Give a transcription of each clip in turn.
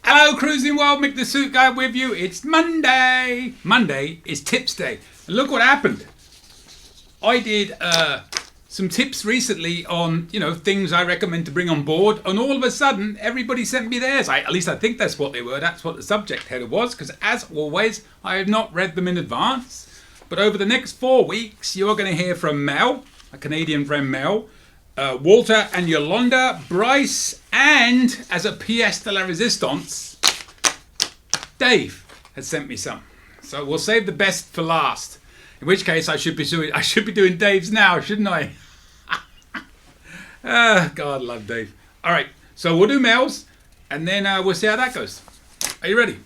Hello, Cruising World, Mick the Suit Guy with you. It's Monday. Monday is Tips Day. And look what happened. I did some tips recently on, things I recommend to bring on board. And all of a sudden, everybody sent me theirs. At least I think that's what they were. That's what the subject header was. Because as always, I have not read them in advance. But over the next 4 weeks, you're going to hear from Mel, a Canadian friend Mel, Walter and Yolanda, Bryce, and as a pièce de la résistance, Dave has sent me some. So we'll save the best for last. In which case, I should be doing Dave's now, shouldn't I? God, I love Dave. All right, so we'll do Mel's, and then we'll see how that goes. Are you ready?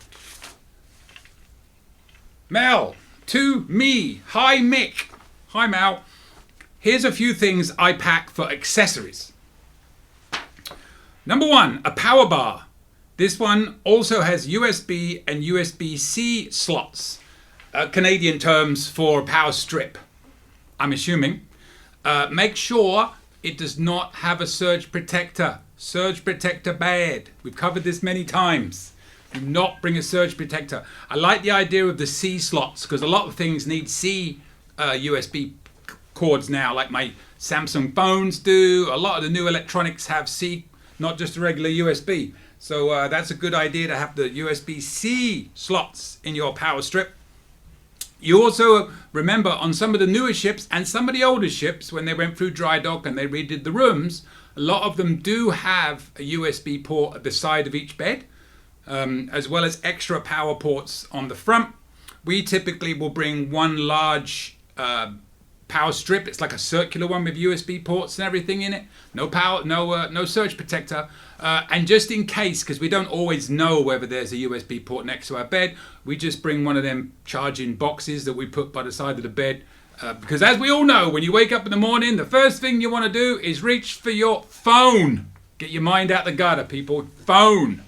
Mel, to me. Hi, Mick. Hi, Mel. Here's a few things I pack for accessories. Number 1, a power bar. This one also has USB and USB-C slots. Canadian terms for power strip, I'm assuming. Make sure it does not have a surge protector. Surge protector bad. We've covered this many times. Do not bring a surge protector. I like the idea of the C slots because a lot of things need C USB cords now, like my Samsung phones do. A lot of the new electronics have C, not just a regular USB. So that's a good idea to have the USB-C slots in your power strip. You also remember on some of the newer ships and some of the older ships, when they went through dry dock and they redid the rooms, a lot of them do have a USB port at the side of each bed, as well as extra power ports on the front. We typically will bring one large power strip. It's like a circular one with USB ports and everything in it. No power, no surge protector. And just in case, because we don't always know whether there's a USB port next to our bed, we just bring one of them charging boxes that we put by the side of the bed. Because as we all know, when you wake up in the morning, the first thing you want to do is reach for your phone. Get your mind out the gutter, people. Phone.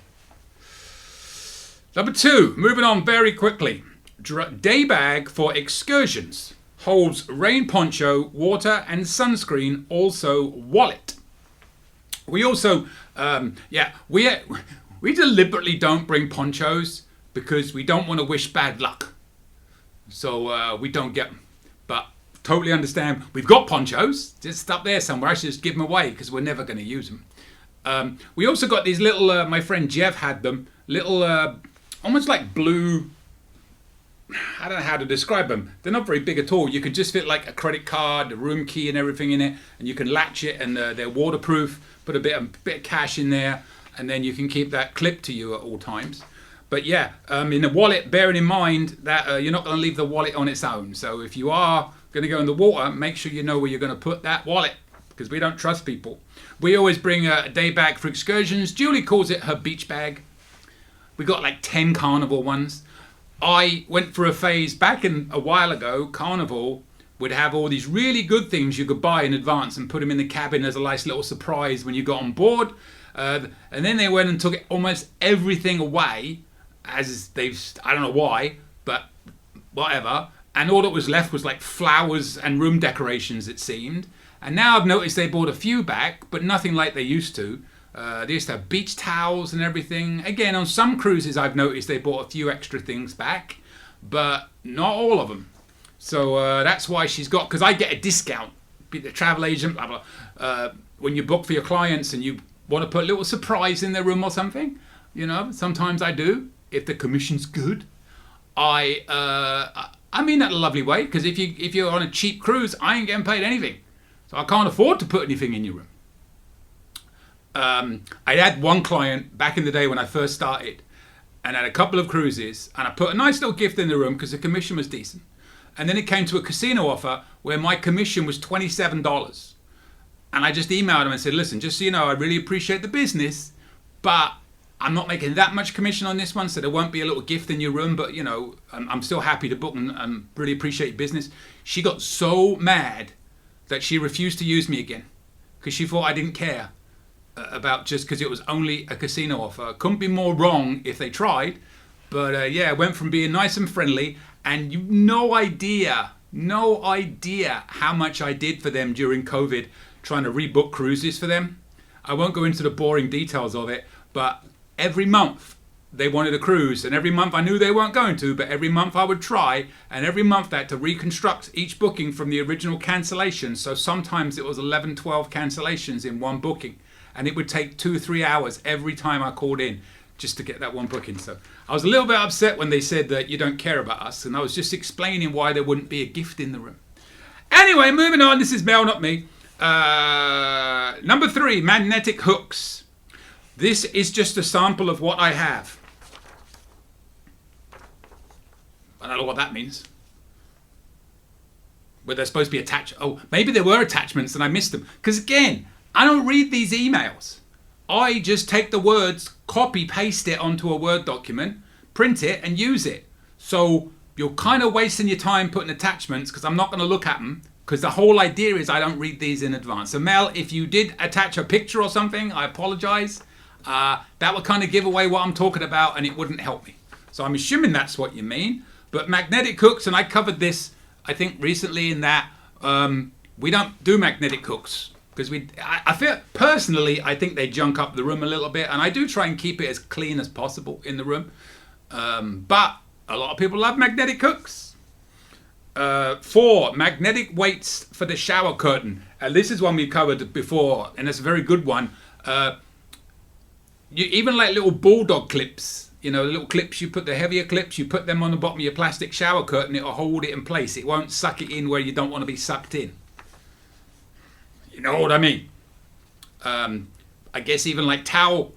Number 2, moving on very quickly. Day bag for excursions. Holds rain poncho, water and sunscreen, also wallet. We also, we deliberately don't bring ponchos because we don't want to wish bad luck. So we don't get them. But totally understand. We've got ponchos, just up there somewhere. I should just give them away because we're never going to use them. We also got these little, my friend Jeff had them, little, almost like blue, I don't know how to describe them. They're not very big at all. You could just fit like a credit card, a room key and everything in it, and you can latch it, and they're waterproof. Put a bit of cash in there, and then you can keep that clipped to you at all times. But yeah, in the wallet, bearing in mind that you're not going to leave the wallet on its own. So if you are going to go in the water, make sure you know where you're going to put that wallet, because we don't trust people. We always bring a day bag for excursions. Julie calls it her beach bag. We got like 10 Carnival ones. I went for a phase back in a while ago. Carnival would have all these really good things you could buy in advance and put them in the cabin as a nice little surprise when you got on board. And then they went and took almost everything away, as I don't know why, but whatever. And all that was left was like flowers and room decorations, it seemed. And now I've noticed they brought a few back, but nothing like they used to. They used to have beach towels and everything. Again, on some cruises I've noticed they brought a few extra things back, but not all of them. So that's why she's got, because I get a discount, be the travel agent, blah, blah, when you book for your clients and you want to put a little surprise in their room or something. Sometimes I do, if the commission's good. I mean that in a lovely way, because if you're on a cheap cruise, I ain't getting paid anything. So I can't afford to put anything in your room. I had one client back in the day when I first started, and had a couple of cruises, and I put a nice little gift in the room because the commission was decent. And then it came to a casino offer where my commission was $27. And I just emailed him and said, listen, just so you know, I really appreciate the business, but I'm not making that much commission on this one, so there won't be a little gift in your room, but I'm still happy to book and really appreciate your business. She got so mad that she refused to use me again because she thought I didn't care about just because it was only a casino offer. Couldn't be more wrong if they tried. But it went from being nice and friendly, and you've no idea how much I did for them during COVID, trying to rebook cruises for them. I won't go into the boring details of it, but every month they wanted a cruise, and every month I knew they weren't going to, but every month I would try, and every month I had to reconstruct each booking from the original cancellation. So sometimes it was 11, 12 cancellations in one booking, and it would take 2-3 hours every time I called in just to get that one booking. So I was a little bit upset when they said that you don't care about us, and I was just explaining why there wouldn't be a gift in the room. Anyway, moving on. This is Mel, not me. Number 3, magnetic hooks. This is just a sample of what I have. I don't know what that means. Were they supposed to be attached? Oh, maybe there were attachments and I missed them. Because again, I don't read these emails. I just take the words, copy, paste it onto a Word document, print it and use it. So you're kind of wasting your time putting attachments because I'm not going to look at them. Because the whole idea is I don't read these in advance. So Mel, if you did attach a picture or something, I apologize. That would kind of give away what I'm talking about and it wouldn't help me. So I'm assuming that's what you mean. But magnetic hooks, and I covered this, I think, recently in that we don't do magnetic hooks. Because I feel, personally, I think they junk up the room a little bit. And I do try and keep it as clean as possible in the room. But a lot of people love magnetic hooks. 4, magnetic weights for the shower curtain. And this is one we covered before, and it's a very good one. You even like little bulldog clips. You know, the little clips, you put the heavier clips, you put them on the bottom of your plastic shower curtain, it'll hold it in place. It won't suck it in where you don't want to be sucked in. You know what I mean? I guess even like towel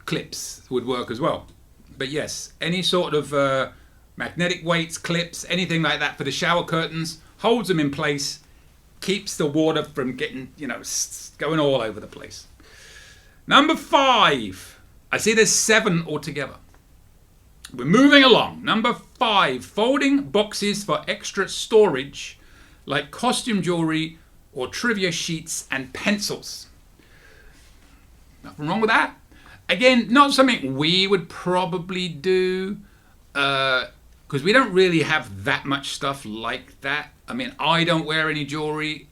clips would work as well. But yes, any sort of magnetic weights, clips, anything like that for the shower curtains, holds them in place, keeps the water from getting, going all over the place. Number 5. I see there's 7 altogether. We're moving along. Number 5, folding boxes for extra storage, like costume jewelry or trivia sheets and pencils. Nothing wrong with that. Again, not something we would probably do, because we don't really have that much stuff like that. I mean, I don't wear any jewelry.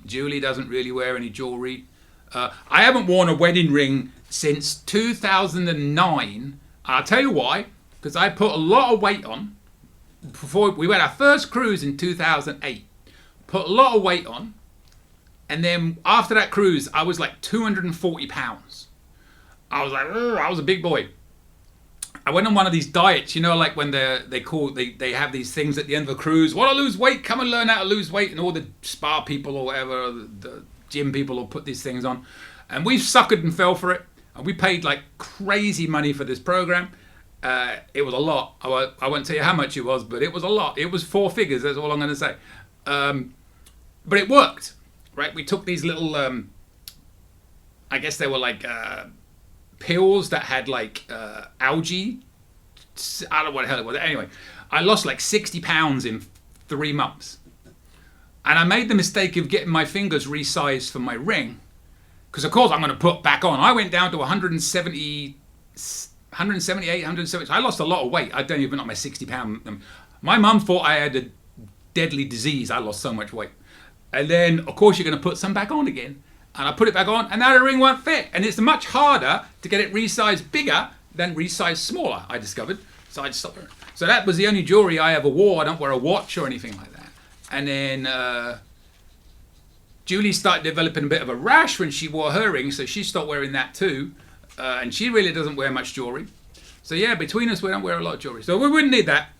Julie doesn't really wear any jewelry. I haven't worn a wedding ring since 2009. I'll tell you why. Because I put a lot of weight on. Before we went our first cruise in 2008. Put a lot of weight on. And then after that cruise, I was like 240 pounds. I was like, I was a big boy. I went on one of these diets, like when they have these things at the end of a cruise. Want to lose weight? Come and learn how to lose weight. And all the spa people or whatever, the gym people will put these things on. And we suckered and fell for it. And we paid like crazy money for this program. It was a lot. I won't tell you how much it was, but it was a lot. It was 4 figures, that's all I'm going to say. But it worked, right? We took these little, I guess they were like pills that had like algae. I don't know what the hell it was. Anyway, I lost like 60 pounds in 3 months. And I made the mistake of getting my fingers resized for my ring. Because of course I'm going to put back on. I went down to 178, 170. I lost a lot of weight. I don't even know my 60 pound. My mum thought I had a deadly disease. I lost so much weight. And then of course you're going to put some back on again. And I put it back on and now the ring won't fit. And it's much harder to get it resized bigger than resized smaller, I discovered. So I just stopped it. So that was the only jewelry I ever wore. I don't wear a watch or anything like that. And then Julie started developing a bit of a rash when she wore her ring, so she stopped wearing that too. And she really doesn't wear much jewelry. So yeah, between us, we don't wear a lot of jewelry. So we wouldn't need that.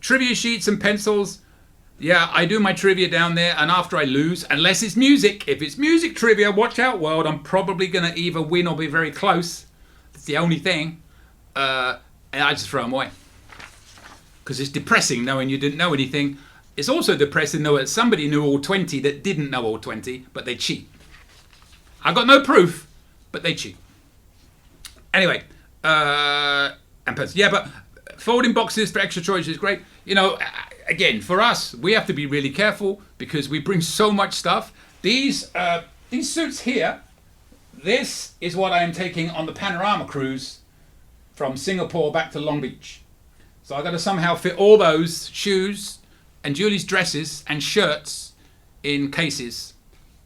Trivia sheets and pencils. Yeah, I do my trivia down there, and after I lose, unless it's music. If it's music trivia, watch out, world. I'm probably going to either win or be very close. That's the only thing. And I just throw them away. Because it's depressing knowing you didn't know anything. It's also depressing knowing that somebody knew all 20 that didn't know all 20, but they cheat. I got no proof, but they cheat. Anyway, and yeah, but folding boxes for extra storage is great. Again, for us, we have to be really careful because we bring so much stuff. These suits here, this is what I am taking on the Panorama cruise from Singapore back to Long Beach. So I've got to somehow fit all those shoes and Julie's dresses and shirts in cases,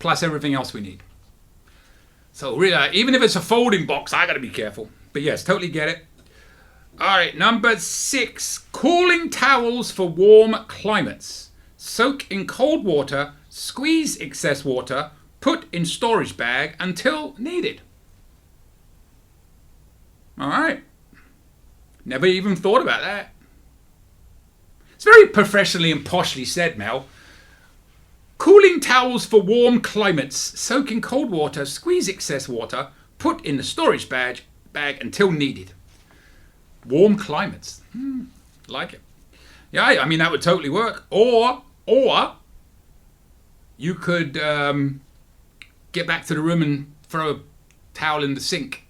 plus everything else we need. So really, even if it's a folding box, I got to be careful. But yes, totally get it. All right, number 6. Cooling towels for warm climates. Soak in cold water, squeeze excess water, put in storage bag until needed. All right. Never even thought about that. It's very professionally and poshly said, Mel. Cooling towels for warm climates. Soak in cold water, squeeze excess water, put in the storage bag until needed. Warm climates. Like it. Yeah, I mean, that would totally work. Or you could get back to the room and throw a towel in the sink.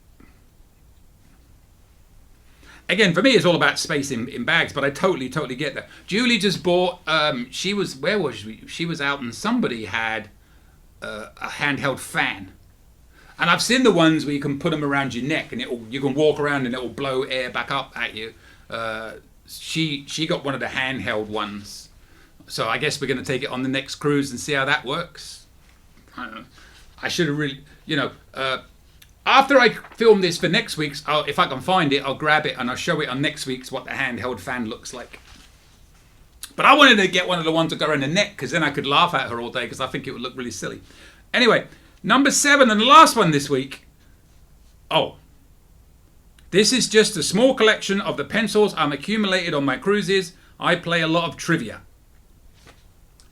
Again, for me, it's all about space in bags, but I totally get that. Julie just bought, where was she? She was out and somebody had a handheld fan. And I've seen the ones where you can put them around your neck and you can walk around and it will blow air back up at you. She got one of the handheld ones. So I guess we're going to take it on the next cruise and see how that works. I don't know. I should have really, after I film this for next week's, if I can find it, I'll grab it and I'll show it on next week's what the handheld fan looks like. But I wanted to get one of the ones that go around the neck because then I could laugh at her all day because I think it would look really silly. Anyway, number 7 and the last one this week. This is just a small collection of the pencils I'm accumulated on my cruises. I play a lot of trivia.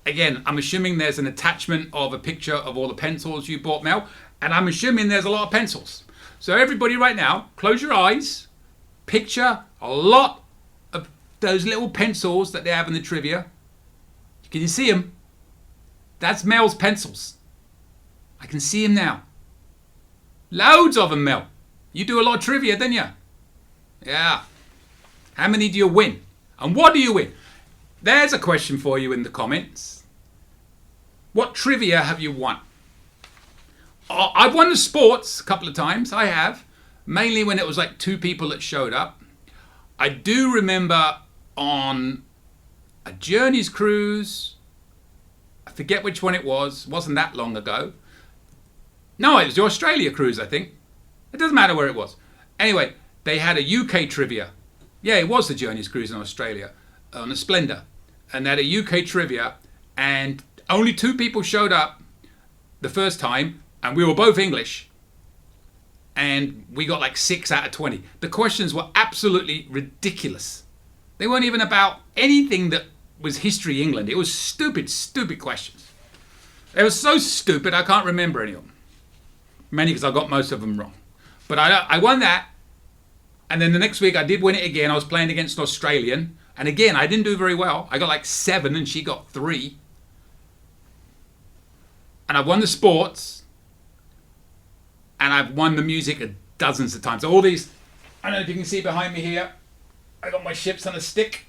Again, I'm assuming there's an attachment of a picture of all the pencils you bought, Mel. And I'm assuming there's a lot of pencils. So everybody right now, close your eyes. Picture a lot of those little pencils that they have in the trivia. Can you see them? That's Mel's pencils. I can see them now. Loads of them, Mel. You do a lot of trivia, don't you? Yeah. How many do you win? And what do you win? There's a question for you in the comments. What trivia have you won? I've won the sports a couple of times. I have. Mainly when it was like 2 people that showed up. I do remember on a Journeys cruise. I forget which one it was. It wasn't that long ago. No, it was the Australia cruise, I think. It doesn't matter where it was. Anyway, they had a UK trivia. Yeah, it was the Journeys cruise in Australia on a Splendor. And they had a UK trivia. And only 2 people showed up the first time. And we were both English. And we got like 6 out of 20. The questions were absolutely ridiculous. They weren't even about anything that was history England. It was stupid questions. They were so stupid I can't remember any of them. Mainly because I got most of them wrong. But I won that. And then the next week I did win it again. I was playing against an Australian. And again, I didn't do very well. I got like 7 and she got 3. And I won the sports. And I've won the music dozens of times. So all these, I don't know if you can see behind me here. I got my ships on a stick.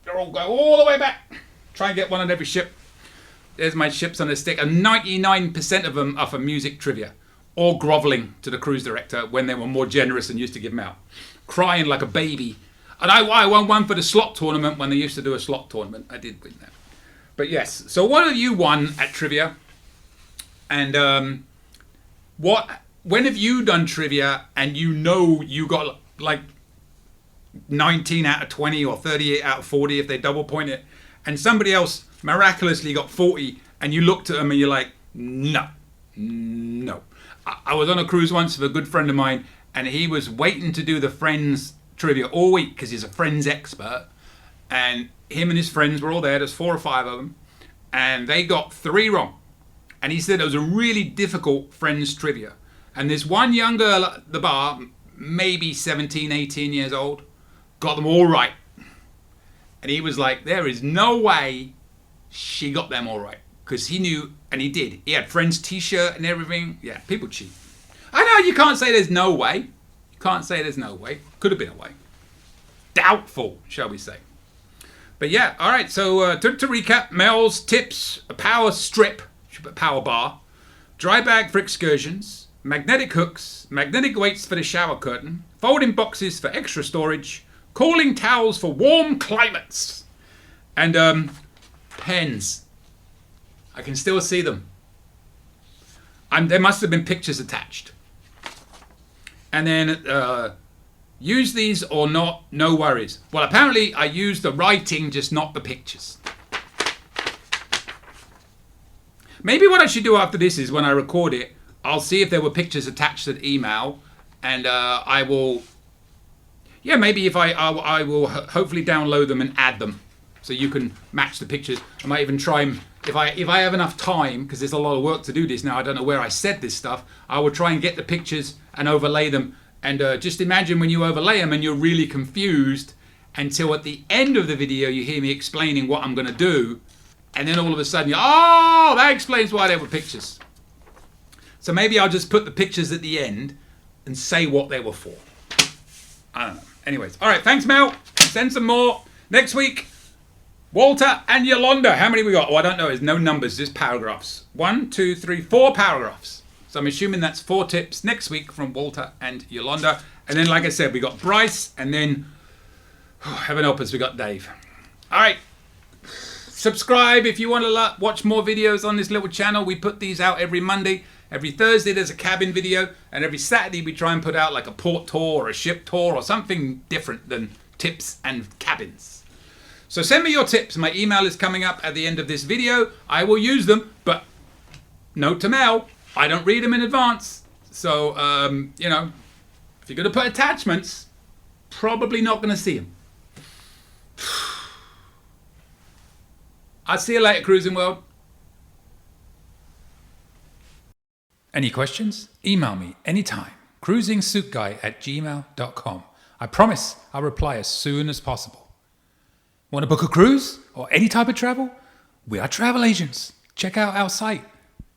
They're all go all the way back. Try and get one on every ship. There's my ships on a stick. And 99% of them are for music trivia. Or groveling to the cruise director when they were more generous and used to give them out. Crying like a baby. And I won one for the slot tournament when they used to do a slot tournament. I did win that. But yes. So what have you won at trivia? And when have you done trivia and you got like 19 out of 20 or 38 out of 40 if they double point it, and somebody else miraculously got 40 and you looked at them and you're like, no. I was on a cruise once with a good friend of mine and he was waiting to do the Friends trivia all week because he's a Friends expert, and him and his friends were all there. There's 4 or 5 of them and they got 3 wrong. And he said it was a really difficult Friends trivia. And this one young girl at the bar, maybe 17, 18 years old, got them all right. And he was like, there is no way she got them all right. Because he knew, and he did. He had Friends t-shirt and everything. Yeah, people cheat. I know you can't say there's no way. You can't say there's no way. Could have been a way. Doubtful, shall we say. But yeah, all right. So to recap, Mel's tips, a power strip, power bar, dry bag for excursions, magnetic hooks, magnetic weights for the shower curtain, folding boxes for extra storage, cooling towels for warm climates, and pens. I can still see them. There must have been pictures attached. And then Use these or not, no worries. Well, apparently I used the writing, just not the pictures. Maybe what I should do after this is when I record it, I'll see if there were pictures attached to the email, and I will, yeah, maybe if I will hopefully download them and add them so you can match the pictures. I might even try and, if I have enough time, because there's a lot of work to do this now, I don't know where I said this stuff, I will try and get the pictures and overlay them. And just imagine when you overlay them and you're really confused until at the end of the video you hear me explaining what I'm going to do, and then all of a sudden you're, oh, that explains why there were pictures. So maybe I'll just put the pictures at the end and say what they were for. I don't know. Anyways, all right, thanks, Mel. Send some more. Next week, Walter and Yolanda. How many we got? Oh, I don't know. There's no numbers, just paragraphs. 1, 2, 3, 4 paragraphs. So I'm assuming that's 4 tips next week from Walter and Yolanda. And then, like I said, we got Bryce, and then, heaven help us, we got Dave. All right. Subscribe if you want to watch more videos on this little channel. We put these out every Monday. Every Thursday there's a cabin video, and every Saturday we try and put out like a port tour or a ship tour or something different than tips and cabins. So send me your tips. My email is coming up at the end of this video. I will use them, but note to Mel, I don't read them in advance. So, you know, if you're going to put attachments, probably not going to see them. I'll see you later, Cruising World. Any questions? Email me anytime. cruisingsuitguy@gmail.com. I promise I'll reply as soon as possible. Want to book a cruise or any type of travel? We are travel agents. Check out our site,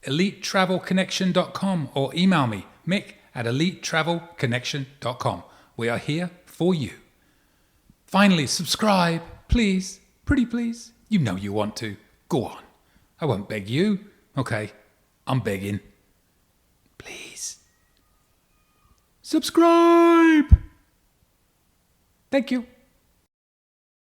elitetravelconnection.com, or email me, Mick, at elitetravelconnection.com. We are here for you. Finally, subscribe, please. Pretty please. You know you want to. Go on. I won't beg you. Okay, I'm begging. Please. Subscribe. Thank you.